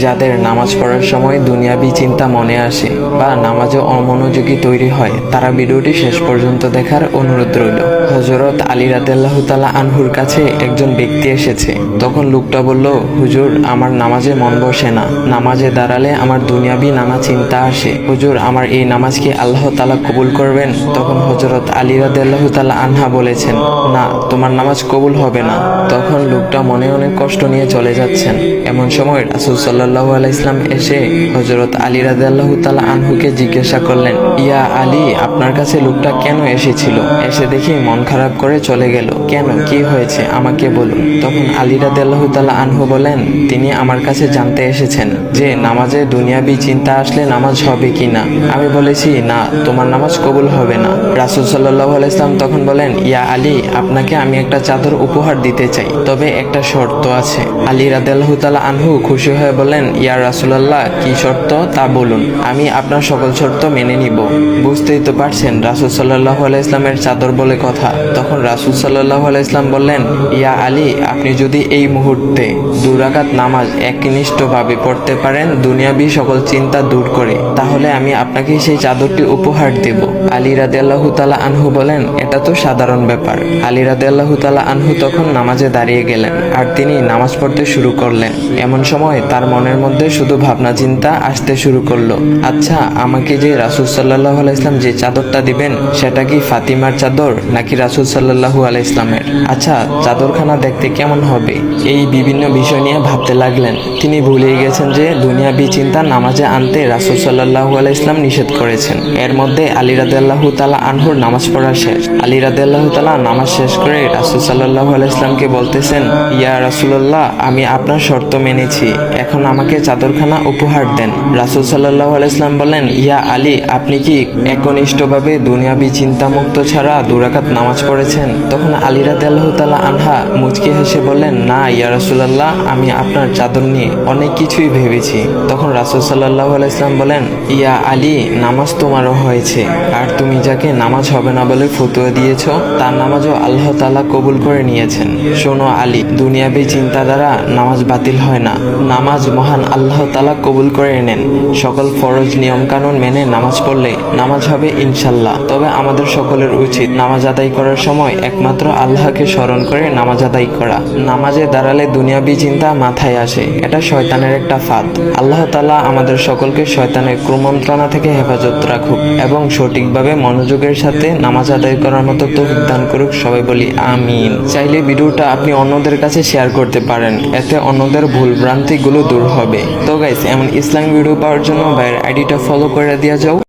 যাদের নামাজ পড়ার সময় দুনিয়াবি চিন্তা মনে আসে বা নামাজে অমনোযোগী তৈরি হয়, তারা ভিডিওটি শেষ পর্যন্ত দেখার অনুরোধ রইল। হযরত আলী রাদিয়াল্লাহু তাআলা আনহুর কাছে একজন ব্যক্তি এসেছে। তখন লোকটা বলল, হুজুর, আমার নামাজে মন বসে না। নামাজে দাঁড়ালে আমার দুনিয়াবি নানা চিন্তা আসে। হুজুর, আমার এই নামাজ কি আল্লাহ তাআলা কবুল করবেন? তখন হযরত আলী রাদিয়াল্লাহু তাআলা আনহা বলেছেন, না, তোমার নামাজ কবুল হবে না। তখন লোকটা মনে অনেক কষ্ট নিয়ে চলে যাচ্ছেন। এমন সময় রাসূল সাল্লাল্লাহু আলাইহি ওয়াসাল্লাম এসে হযরত আলী রাদিয়াল্লাহু তাআলা আনহুকে জিজ্ঞাসা করলেন, ইয়া আলী, আপনার কাছে লোকটা কেন এসেছিল? এসে দেখি মন খারাপ করে চলে গেল। কেন, কি হয়েছে, আমাকে বলুন। তখন আলী রাদিয়াল্লাহু তাআলা আনহু বলেন, তিনি আমার কাছে জানতে এসেছেন যে নামাজে দুনিয়াবি চিন্তা আসলে নামাজ হবে কিনা। আমি বলেছি, না, তোমার নামাজ কবুল হবে না। রাসূল সাল্লাল্লাহু আলাইহি ওয়াসাল্লাম তখন বলেন, ইয়া আলী, আপনাকে আমি একটা চাদর উপহার দিতে চাই, তবে একটা শর্ত আছে। আলী রাদিয়াল্লাহু তাআলা আনহু খুশি হয়ে বলেন, ইয়া রাসূলুল্লাহ, কি শর্ত তা বলুন, আমি আপনার সকল শর্ত মেনে নিব। বুঝতেই তো পারছেন রাসূল সাল্লাল্লাহু আলাইহি ওয়াসাল্লামের চাদর বলে কথা। তখন রাসূল সাল্লাল্লাহু আলাইহি ওয়াসাল্লাম বললেন, ইয়া আলী, আপনি যদি এই মুহূর্তে 2 রাকাত নামাজ একনিষ্ঠভাবে পড়তে পারেন দুনিয়াবি সকল চিন্তা দূর করে, তাহলে আমি আপনাকে সেই চাদরটি উপহার দেব। আলী রাদিয়াল্লাহু তাআলা আনহু বলেন, এটা তো সাধারণ ব্যাপার। আলী রাদিয়াল্লাহু তাআলা আনহু তখন নামাজে দাঁড়িয়ে গেলেন আর তিনি নামাজ পড়তে শুরু করলেন। এমন সময় তার মনের মধ্যে শুধু ভাবনা চিন্তা আসতে শুরু করলো, আচ্ছা, আমাকে যে রাসূল সাল্লাল্লাহু আলাইহি ওয়াসাল্লাম যে চাদরটা দিবেন, সেটা কি ফাতিমার চাদর নাকি রাসূল সাল্লাল্লাহু আলাইহি ওয়াসাল্লামের? আচ্ছা, চাদরখানা দেখতে কেমন হবে? এই বিভিন্ন বিষয় নিয়ে ভাবতে লাগলেন। তিনি ভুলেই গেছেন যে দুনিয়াবি চিন্তা নামাজে আনতে রাসূল সাল্লাল্লাহু আলাইহি ওয়াসাল্লাম নিষেধ করেছেন। এর মধ্যে আলী রাদিয়াল্লাহু তাআলা আনহুর নামাজ পড়া শেষ। আলী রাদিয়াল্লাহু তাআলা নামাজ শেষ করে রাসূল সাল্লাল্লাহু আলাইহি ওয়াসাল্লামকে বলতেছেন, ইয়া রাসূলুল্লাহ, আমি আপনার শর্ত মেনেছি, এখন আমাকে চাদরখানা উপহার দেন। রাসূল সাল্লাল্লাহু আলাইহি ওয়াসাল্লাম বলেন, ইয়া আলী, আপনি কি একনিষ্ঠভাবে দুনিয়াবি চিন্তামুক্ত ছাড়া 2 রাকাত নামাজ পড়েছেন? তখন আলী রাদিয়াল্লাহু তাআলা আনহা মুচকি হেসে বললেন, না ইয়া রাসূলুল্লাহ, আমি আপনার চাদর নিয়ে অনেক কিছুই ভেবেছি। তখন রাসূল সাল্লাল্লাহু আলাইহি ওয়াসাল্লাম বলেন, ইয়া আলী, নামাজ তোমারও হয়েছে, আর তুমি যাকে নামাজ হবে না বলে ফতোয়া দিয়েছো, তার নামাজও আল্লাহ তাআলা কবুল করে নিয়েছেন। শোনো আলী, দুনিয়াবি চিন্তা দ্বারা নামাজ বাতিল হয় না, নামাজ মহান আল্লাহ তাআলা কবুল করে নেন। সকল ফরজ নিয়ম কানুন মেনে নামাজ পড়লে নামাজ হবে ইনশাল্লাহ। তবে আমাদের সকলের উচিত নামাজ আদায় করার সময় একমাত্র আল্লাহকে স্মরণ করে নামাজ আদায় করা। নামাজে দাঁড়ালে দুনিয়াবি চিন্তা মাথায় আসে, এটা শয়তানের একটা ফাঁদ। আল্লাহ তাআলা আমাদের সকলকে শয়তানের কুমন্ত্রণা থেকে হেফাজত রাখুক এবং সঠিকভাবে মনোযোগের সাথে নামাজ আদায় করার মতো তৌফিক দান করুক। সবাই বলি আমিন। চাইলে ভিডিওটা আপনি অন্যদের কাছে শেয়ার করতে পারেন, এতে অন্যদের ভুল ভ্রান্তিগুলো দূর হবে। তো গাইস, এমন ইসলামিক ভিডিও পাওয়ার জন্য ভাইয়ের আইডিটা ফলো করে দিয়ে যাও।